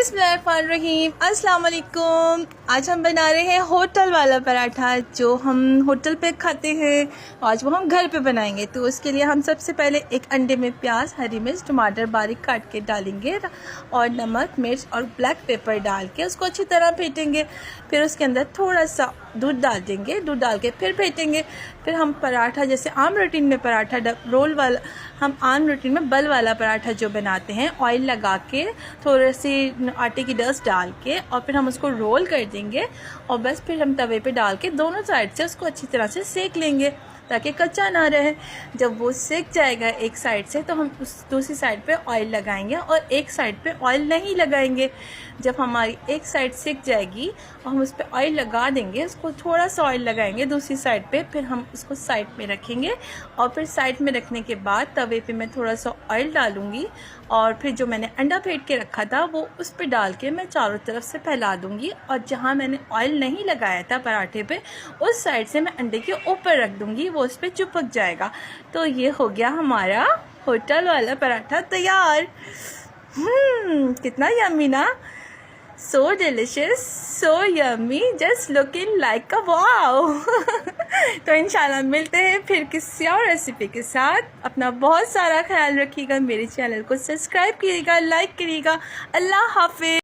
बिस्मिल्लाहिर्रहमानिर्रहीम, अस्सलाम वालेकुम। आज हम बना रहे हैं होटल वाला पराठा जो हम होटल पे खाते हैं। आज वो हम घर पे बनाएंगे। तो उसके लिए हम सबसे पहले एक अंडे में प्याज, हरी मिर्च, टमाटर बारीक काट के डालेंगे और नमक, मिर्च और ब्लैक पेपर डाल के उसको अच्छी तरह फेंटेंगे। फिर उसके अंदर थोड़ा सा दूध डाल देंगे, दूध डाल के फिर फेंटेंगे। फिर हम पराठा जैसे आम रूटीन में पराठा रोल वाला, हम आम रूटीन में बल वाला पराठा जो बनाते हैं, ऑयल लगा के थोड़ी सी आटे की डस्ट डाल के और फिर हम उसको रोल कर देंगे और बस फिर हम तवे पे डाल के दोनों साइड से उसको अच्छी तरह से सेक लेंगे ताकि कच्चा ना रहे। जब वो सेक जाएगा एक साइड से तो हम उस दूसरी साइड पे ऑयल लगाएंगे और एक साइड पे ऑयल नहीं लगाएंगे। जब हमारी एक साइड सेक जाएगी और हम उस पर ऑयल लगा देंगे, उसको थोड़ा सा ऑयल लगाएंगे दूसरी साइड पे, फिर हम उसको साइड में रखेंगे और फिर साइड में रखने के बाद तवे पे मैं थोड़ा सा ऑयल डालूँगी और फिर जो मैंने अंडा फेंट के रखा था वो उस पर डाल के मैं चारों तरफ से फैला दूँगी और जहाँ मैंने ऑयल नहीं लगाया था पराठे पे उस साइड से मैं अंडे के ऊपर रख दूँगी, वो उस पर चिपक जाएगा। तो ये हो गया हमारा होटल वाला पराठा तैयार। कितना यम्मी ना, so delicious, so yummy, just looking like a wow. तो इंशाल्लाह मिलते हैं फिर किसी और रेसिपी के साथ। अपना बहुत सारा ख्याल रखिएगा, मेरे चैनल को सब्सक्राइब करिएगा, लाइक करिएगा। अल्लाह हाफिज़।